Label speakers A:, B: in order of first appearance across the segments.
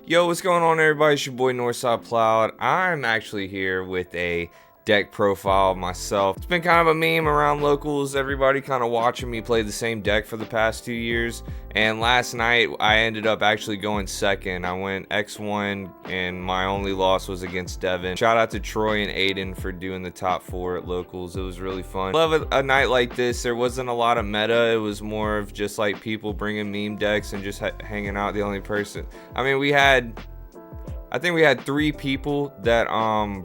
A: Yo, what's going on, everybody? It's your boy Northside PLOUD. I'm actually here with a deck profile of myself. It's been kind of a meme around locals, everybody kind of watching me play the same deck for the past 2 years. And last night I ended up actually going second. I went X1 and my only loss was against Devin. Shout out to Troy and Aiden for doing the top 4 at locals. It was really fun. Love a night like this. There wasn't a lot of meta. It was more of just like people bringing meme decks and just hanging out. The only person, I mean, I think we had 3 people that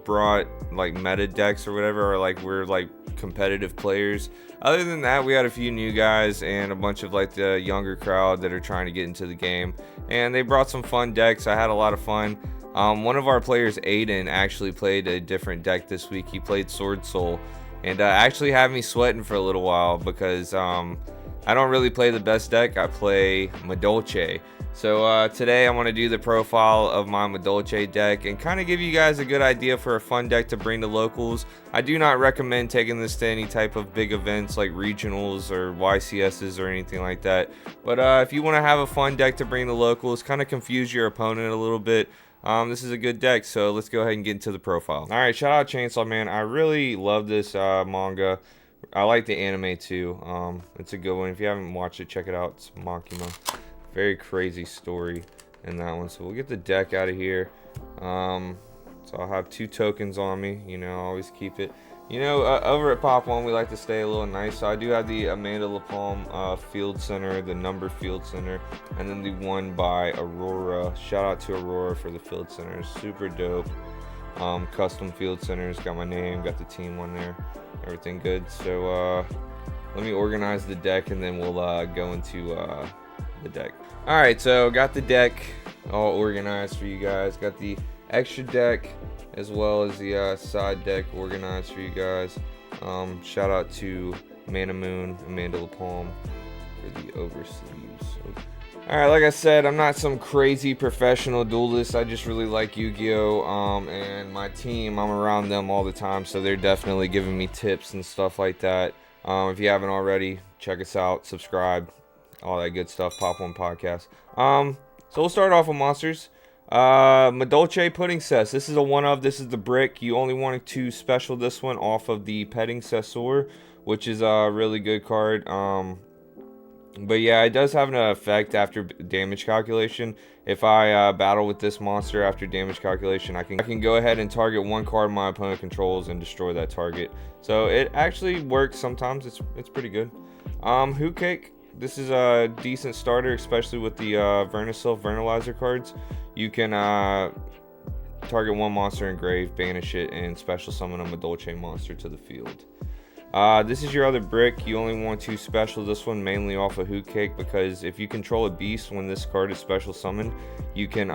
A: brought like meta decks or whatever, or like we're like competitive players. Other than that, we had a few new guys and a bunch of like the younger crowd that are trying to get into the game, and they brought some fun decks. I had a lot of fun. One of our players, Aiden, actually played a different deck this week. He played Sword Soul, and actually had me sweating for a little while because I don't really play the best deck. I play Madolche. So today I want to do the profile of my Madolche deck and kind of give you guys a good idea for a fun deck to bring to locals. I do not recommend taking this to any type of big events like regionals or YCSs or anything like that. But if you want to have a fun deck to bring to locals, kind of confuse your opponent a little bit, this is a good deck. So let's go ahead and get into the profile. All right, shout out Chainsaw Man. I really love this manga. I like the anime too. It's a good one. If you haven't watched it, check it out. It's Makima. Very crazy story in that one. So we'll get the deck out of here. So I'll have 2 tokens on me. You know, I always keep it. You know, over at Pop 1, we like to stay a little nice. So I do have the Amanda LaPalme Field Center, the number Field Center, and then the one by Aurora. Shout out to Aurora for the Field Center. Super dope. Custom Field Centers. Got my name, got the team on there. Everything good. So let me organize the deck and then we'll go into the deck. All right, so got the deck all organized for you guys. Got the extra deck as well as the side deck organized for you guys. Shout out to Mana Moon, Amanda LaPalme for the oversleeves. All right, like I said, I'm not some crazy professional duelist. I just really like Yu-Gi-Oh! And my team, I'm around them all the time, so they're definitely giving me tips and stuff like that. If you haven't already, check us out, subscribe, all that good stuff. Pop 1 podcast. So we'll start off with monsters. Madolche Pudding Cess. This is a one-of. This is the brick. You only wanted to special this one off of the Petting Cessor, which is a really good card. But yeah, it does have an effect after damage calculation. If I battle with this monster after damage calculation, I can go ahead and target one card my opponent controls and destroy that target. So it actually works sometimes. It's pretty good. Hoot Cake. This is a decent starter, especially with the Vernisil Vernalizer cards. You can target one monster in grave, banish it, and special summon a Madolche monster to the field. This is your other brick. You only want to special this one mainly off of Hoot Cake because if you control a beast when this card is special summoned, you can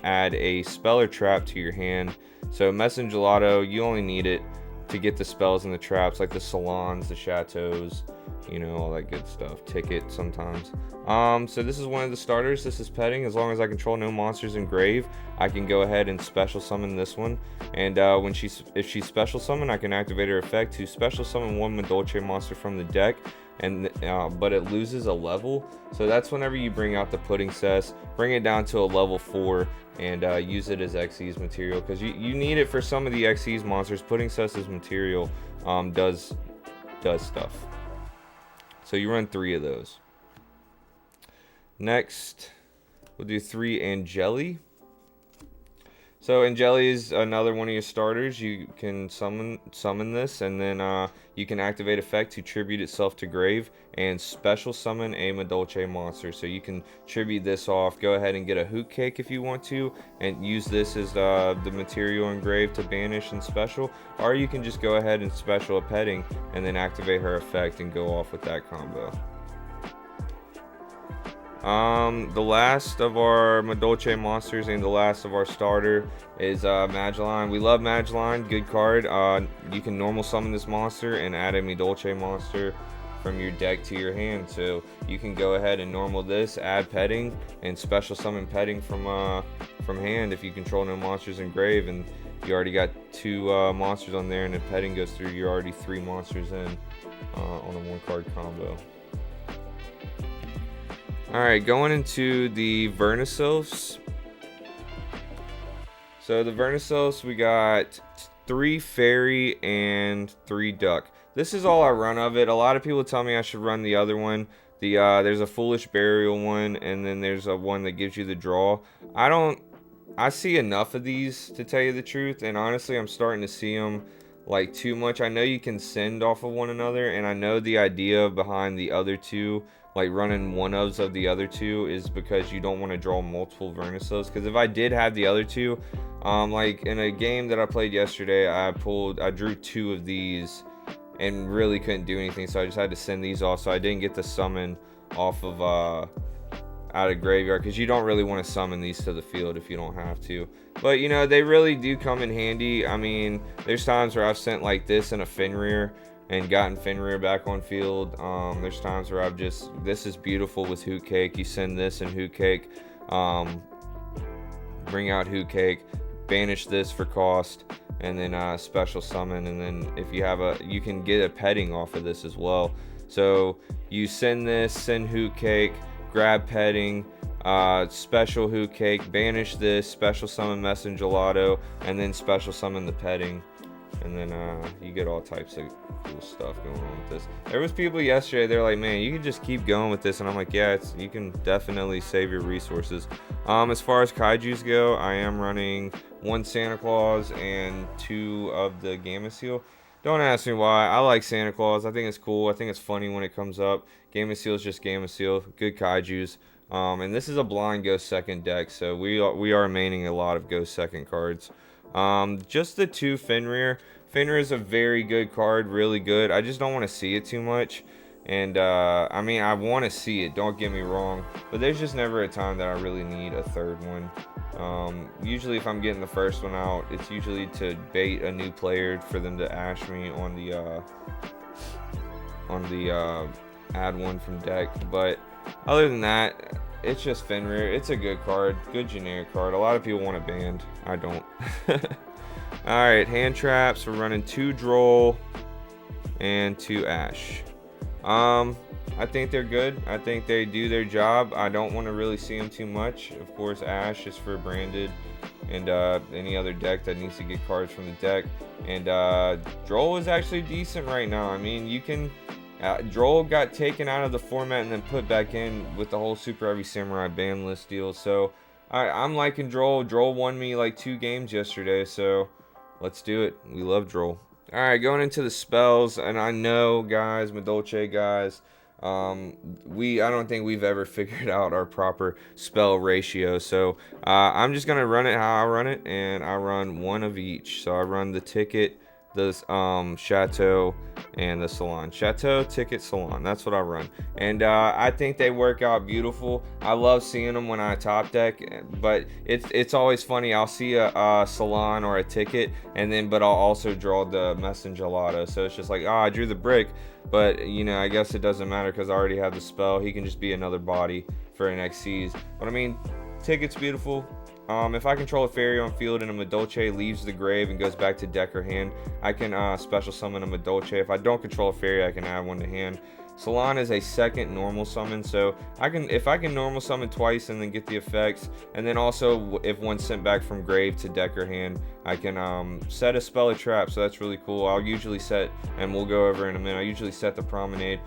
A: add a spell or trap to your hand. So Messin Gelato, you only need it to get the spells and the traps like the salons, the chateaus, you know, all that good stuff. Ticket sometimes. So this is one of the starters. This is petting. As long as I control no monsters in grave, I can go ahead and special summon this one. And if she's special summoned, I can activate her effect to special summon one Madolche monster from the deck. And but it loses a level. So that's whenever you bring out the Pudding Cess, bring it down to a level 4, and use it as Xyz material because you need it for some of the Xyz monsters. Pudding Cess's material does stuff. So you run 3 of those. Next, we'll do 3 Angeli. So Angeli is another one of your starters. You can summon this, and then you can activate effect to tribute itself to grave and special summon a Madolche monster. So you can tribute this off. Go ahead and get a Hoot Cake if you want to, and use this as the material in grave to banish and special. Or you can just go ahead and special a petting, and then activate her effect and go off with that combo. The last of our Madolche monsters and the last of our starter is Magellan. We love Magellan, good card. You can normal summon this monster and add a Madolche monster from your deck to your hand. So you can go ahead and normal this, add petting, and special summon petting from hand if you control no monsters in grave, and you already got 2 monsters on there, and if petting goes through, you're already 3 monsters in on a 1-card combo. Alright, going into the Vernisils. So the Vernisos, we got 3 fairy and 3 duck. This is all I run of it. A lot of people tell me I should run the other one. There's a foolish burial one, and then there's a one that gives you the draw. I see enough of these to tell you the truth, and honestly I'm starting to see them like too much. I know you can send off of one another, and I know the idea behind the other two, like running one of the other two, is because you don't want to draw multiple Vernisos. Because if I did have the other two, like in a game that I played yesterday, I drew 2 of these and really couldn't do anything, so I just had to send these off. So I didn't get the summon off of out of graveyard, because you don't really want to summon these to the field if you don't have to. But you know, they really do come in handy. I mean, there's times where I've sent like this in a Fenrir and gotten Fenrir back on field. There's times where this is beautiful with Hoot Cake. You send this in Hoot Cake, bring out Hoot Cake, banish this for cost, and then special summon. And then if you have you can get a petting off of this as well. So you send this, send Hoot Cake, grab petting, special Hoot Cake, banish this, special summon Messenger Gelato, and then special summon the petting. And then you get all types of cool stuff going on with this. There was people yesterday, they're like, man, you can just keep going with this. And I'm like, yeah, you can definitely save your resources. As far as kaijus go, I am running 1 Santa Claus and 2 of the Gamma Seal. Don't ask me why. I like Santa Claus. I think it's cool. I think it's funny when it comes up. Gamma Seal is just Gamma Seal. Good kaijus. And this is a blind Ghost Second deck, so we are maining a lot of Ghost Second cards. Just the 2 Fenrir. Fenrir is a very good card, really good. I just don't want to see it too much. And I mean, I want to see it, don't get me wrong, but there's just never a time that I really need a 3rd one. Usually if I'm getting the 1st one out, it's usually to bait a new player for them to ash me on the add one from deck. But other than that, it's just Fenrir. It's a good card, good generic card. A lot of people want it banned. I don't. Alright, hand traps. We're running 2 Droll and 2 Ash. I think they're good. I think they do their job. I don't want to really see them too much. Of course, Ash is for branded and any other deck that needs to get cards from the deck. And Droll is actually decent right now. I mean, you can... Droll got taken out of the format and then put back in with the whole Super Heavy Samurai ban list deal. So I'm liking Droll. Droll won me like 2 games yesterday, so let's do it. We love Droll. Alright, going into the spells, and I know, guys, Madolche guys, I don't think we've ever figured out our proper spell ratio. So I'm just gonna run it how I run it, and I run 1 of each. So I run the ticket, the Chateau, and the Salon. Chateau, ticket, Salon. That's what I run. And I think they work out beautiful. I love seeing them when I top deck, but it's always funny. I'll see a Salon or a ticket, but I'll also draw the Messenger Gelato. So it's just like, I drew the brick, but you know, I guess it doesn't matter because I already have the spell. He can just be another body for an XCs. But I mean, ticket's beautiful. If I control a fairy on field and a Madolche leaves the grave and goes back to deck or hand, I can special summon a Madolche. If I don't control a fairy, I can add one to hand. Salon is a 2nd normal summon, so if I can normal summon twice and then get the effects, and then also if one's sent back from grave to deck or hand, I can set a spell or trap, so that's really cool. I'll usually set, and we'll go over in a minute, I usually set the Promenade.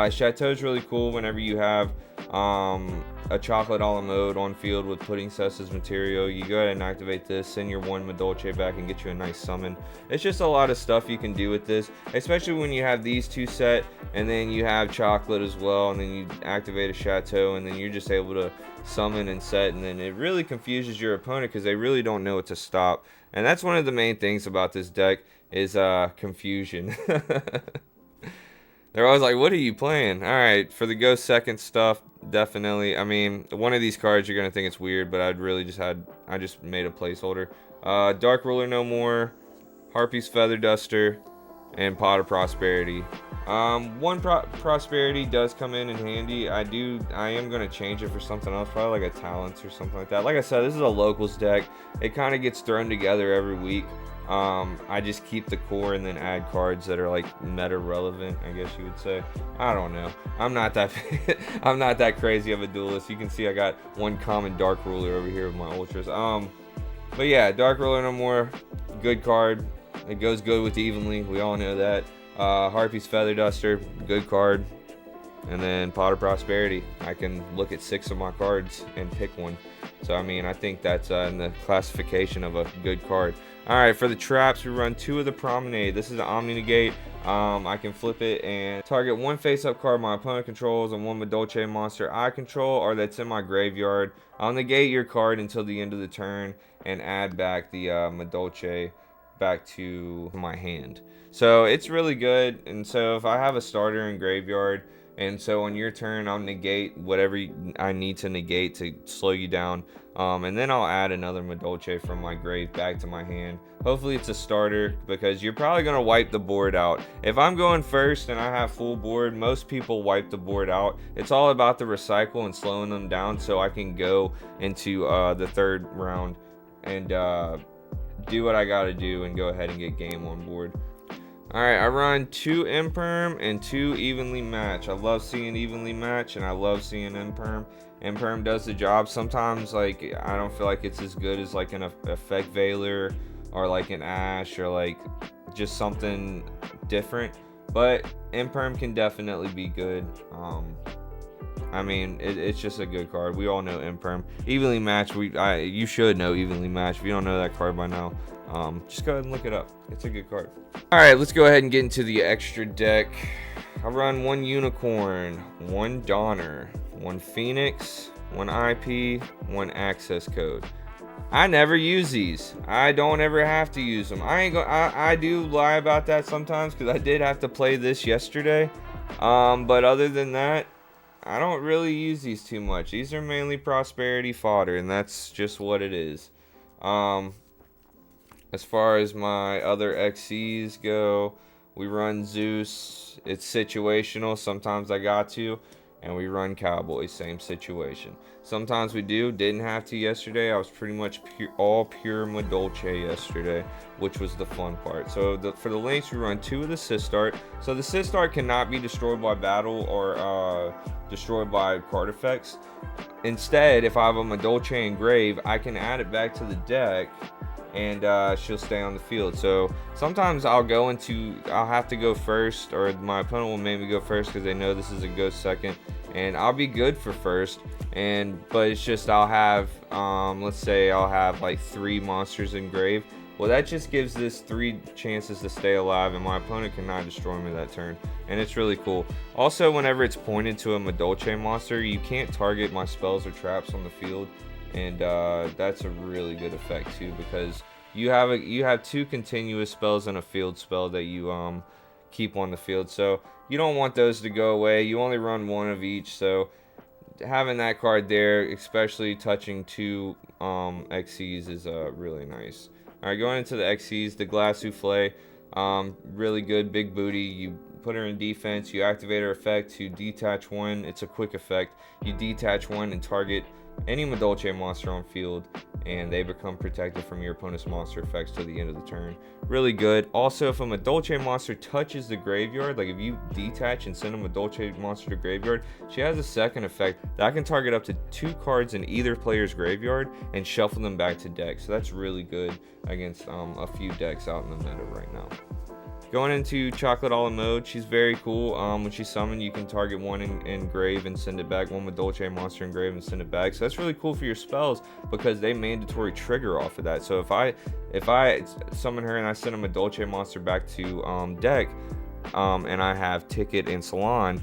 A: Chateau is really cool whenever you have a chocolate a la mode on field with Pudding Cess's material. You go ahead and activate this, send your 1 Madolche back, and get you a nice summon. It's just a lot of stuff you can do with this, especially when you have these 2 set, and then you have chocolate as well, and then you activate a Chateau, and then you're just able to summon and set, and then it really confuses your opponent because they really don't know what to stop. And that's one of the main things about this deck is confusion. They're always like, what are you playing? Alright, for the Ghost Second stuff, definitely. I mean, one of these cards you're going to think it's weird, but I just made a placeholder. Dark Ruler No More, Harpy's Feather Duster, and Pot of Prosperity. 1 Prosperity does come in handy. I am going to change it for something else, probably like a Talents or something like that. Like I said, this is a locals deck. It kind of gets thrown together every week. I just keep the core and then add cards that are like meta relevant, I guess you would say. I don't know. I'm not that I'm not that crazy of a duelist. You can see I got 1 common Dark Ruler over here with my ultras. But yeah, Dark Ruler no more. Good card. It goes good with evenly. We all know that. Harpy's Feather Duster. Good card. And then Pot of Prosperity. I can look at 6 of my cards and pick one. So, I mean, I think that's in the classification of a good card. Alright, for the traps, we run 2 of the Promenade. This is an Omni Negate. I can flip it and target 1 face-up card my opponent controls and 1 Madolche monster I control or that's in my graveyard. I'll negate your card until the end of the turn and add back the Madolche back to my hand. So, it's really good. And so, if I have a starter in graveyard, and so on your turn, I'll negate whatever I need to negate to slow you down. And then I'll add another Madolche from my grave back to my hand. Hopefully it's a starter because you're probably going to wipe the board out. If I'm going first and I have full board, most people wipe the board out. It's all about the recycle and slowing them down so I can go into the 3rd round and do what I got to do and go ahead and get game on board. Alright, I run 2 Imperm and 2 Evenly Match. I love seeing Evenly Match and I love seeing Imperm. Imperm does the job. Sometimes, like, I don't feel like it's as good as like an Effect Veiler or like an Ash or like just something different. But Imperm can definitely be good. I mean, it's just a good card. We all know Imperm. Evenly Match, you should know Evenly Match. If you don't know that card by now, just go ahead and look it up. It's a good card. Alright, let's go ahead and get into the extra deck. I run 1 Unicorn, 1 Donner, 1 Phoenix, 1 IP, 1 Access Code. I never use these. I don't ever have to use them. I do lie about that sometimes because I did have to play this yesterday. But other than that, I don't really use these too much. These are mainly prosperity fodder, and that's just what it is. As far as my other XCs go, we run Zeus. It's situational. Sometimes I got to. And we run Cowboy. Same situation. Sometimes we do. Didn't have to yesterday. I was pretty much all pure Madolche yesterday, which was the fun part. So for the links, we run 2 of the Sistart. So the Sistart cannot be destroyed by battle or destroyed by card effects. Instead, if I have a Madolche engraved, I can add it back to the deck and she'll stay on the field. So sometimes I'll have to go first, or my opponent will make me go first because they know this is a go second, and I'll be good for first. But it's just I'll have let's say I'll have like 3 monsters engraved. Well, that just gives this 3 chances to stay alive, and my opponent cannot destroy me that turn, and it's really cool. Also, whenever it's pointed to a Madolche monster, you can't target my spells or traps on the field. And that's a really good effect too, because you have 2 continuous spells and a field spell that you keep on the field. So you don't want those to go away. You only run 1 of each. So having that card there, especially touching 2 XCs, is really nice. All right, going into the XCs, the Glass Souffle, really good, big booty. You put her in defense. You activate her effect to detach 1. It's a quick effect. You detach 1 and target any Madolche monster on field, and they become protected from your opponent's monster effects till the end of the turn. Really good. Also, if a Madolche monster touches the graveyard, like if you detach and send a Madolche monster to graveyard, she has a second effect that can target up to 2 cards in either player's graveyard and shuffle them back to deck. So that's really good against a few decks out in the meta right now. Going into Chocolate a la Mode, she's very cool. When she's summoned, you can target 1 in grave and send it back, 1 Madolche monster in grave and send it back. So that's really cool for your spells because they mandatory trigger off of that. So if I summon her and I send a Madolche monster back to deck, and I have Ticket and Salon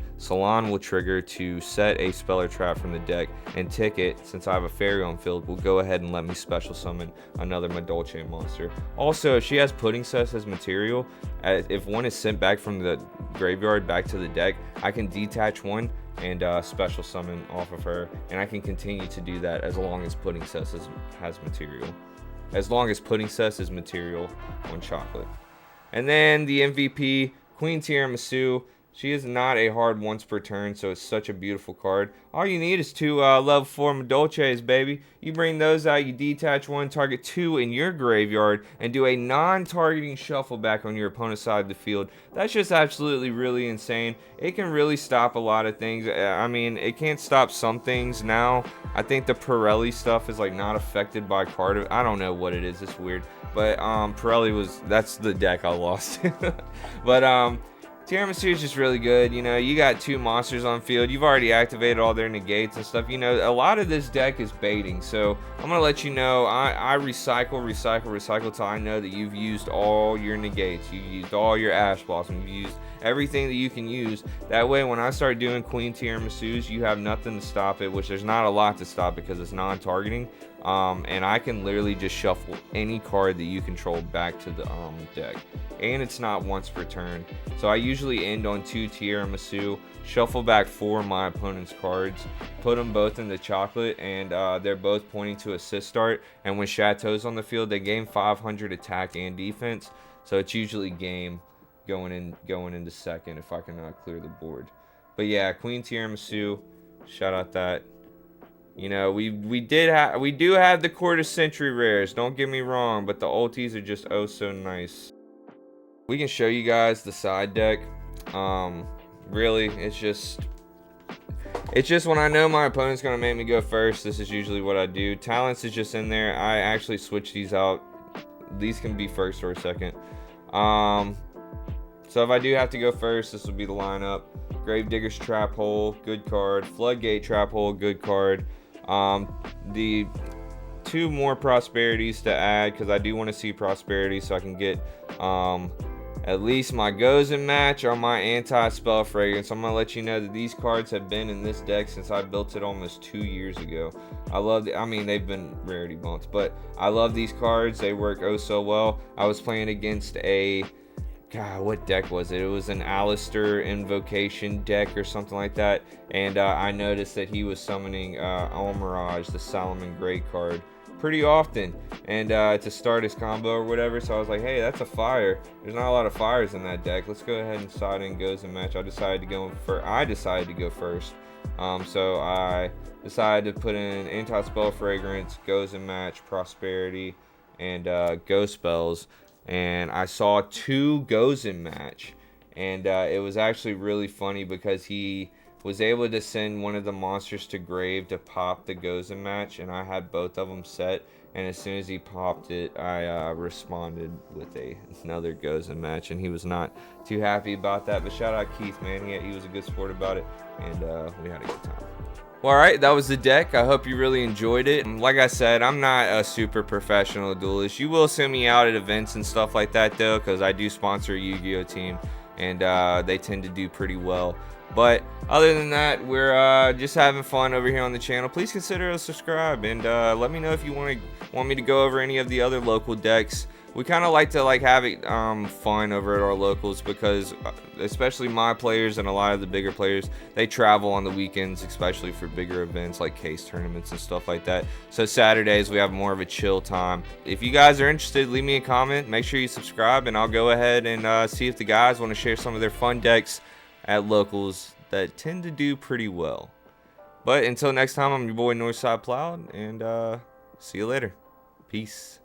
A: will trigger to set a spell or trap from the deck, and Ticket, since I have a fairy on field, will go ahead and let me special summon another Madolche monster. Also, if she has Pudding Cess as material, if 1 is sent back from the graveyard back to the deck, I can detach 1 and special summon off of her, and I can continue to do that as long as Pudding Cess has material. As long as Pudding Cess is material on Chocolate. And then the MVP, Queen Tiramisu. She is not a hard once per turn, so it's such a beautiful card. All you need is two level 4 Madolches, baby. You bring those out, you detach one, target 2 in your graveyard, and do a non-targeting shuffle back on your opponent's side of the field. That's just absolutely really insane. It can really stop a lot of things. I mean, it can't stop some things now. I think the Pirelli stuff is like not affected by card. I don't know what it is. It's weird. But Pirelli that's the deck I lost. But Tiramisu is just really good. You know, you got 2 monsters on field. You've already activated all their negates and stuff. You know, a lot of this deck is baiting. So I'm going to let you know, I recycle till I know that you've used all your negates. You've used all your Ash Blossom. You've used everything that you can use. That way, when I start doing Queen Tiramisu's, you have nothing to stop it, which there's not a lot to stop because it's non-targeting. And I can literally just shuffle any card that you control back to the deck. And it's not once per turn. So I usually end on 2 Tiramisu, shuffle back 4 of my opponent's cards, put them both in the chocolate, and they're both pointing to assist start. And when Chateau's on the field, they gain 500 attack and defense. So it's usually game going into second if I can clear the board. But yeah, Queen Tiramisu, shout out that. You know, we do have the quarter century rares, don't get me wrong, but the ultis are just oh so nice. We can show you guys the side deck. Really, it's just when I know my opponent's gonna make me go first, this is usually what I do. Talents is just in there. I actually switch these out. These can be first or second. So if I do have to go first, this will be the lineup. Gravedigger's Trap Hole, good card. Floodgate Trap Hole, good card. The 2 more prosperities to add, because I do want to see prosperity so I can get at least my goes and match or my anti-spell fragrance. I'm gonna let you know that these cards have been in this deck since I built it almost 2 years ago. I mean, they've been rarity bumps, but I love these cards. They work oh so well. I was playing against God, what deck was it? It was an Alistair Invocation deck or something like that. And I noticed that he was summoning Almirage, the Solomon Great card, pretty often. And to start his combo or whatever. So I was like, hey, that's a fire. There's not a lot of fires in that deck. Let's go ahead and side in goes and match. I decided to go first. So I decided to put in anti-spell fragrance, goes and match, prosperity, and go spells. And I saw 2 goes in match, and it was actually really funny because he was able to send one of the monsters to grave to pop the goes in match, and I had both of them set, and as soon as he popped it, I responded with another goes in match, and he was not too happy about that. But shout out Keith, man, he was a good sport about it, and we had a good time. Well, alright, that was the deck. I hope you really enjoyed it. Like I said, I'm not a super professional duelist. You will send me out at events and stuff like that, though, because I do sponsor a YuGiOh team, and they tend to do pretty well. But other than that, we're just having fun over here on the channel. Please consider a subscribe, and let me know if you want me to go over any of the other local decks. We kind of like to have it fun over at our locals, because especially my players and a lot of the bigger players, they travel on the weekends, especially for bigger events like case tournaments and stuff like that. So Saturdays we have more of a chill time. If you guys are interested, leave me a comment, make sure you subscribe, and I'll go ahead and see if the guys want to share some of their fun decks at locals that tend to do pretty well. But until next time, I'm your boy Northside PLOUD, and see you later. Peace.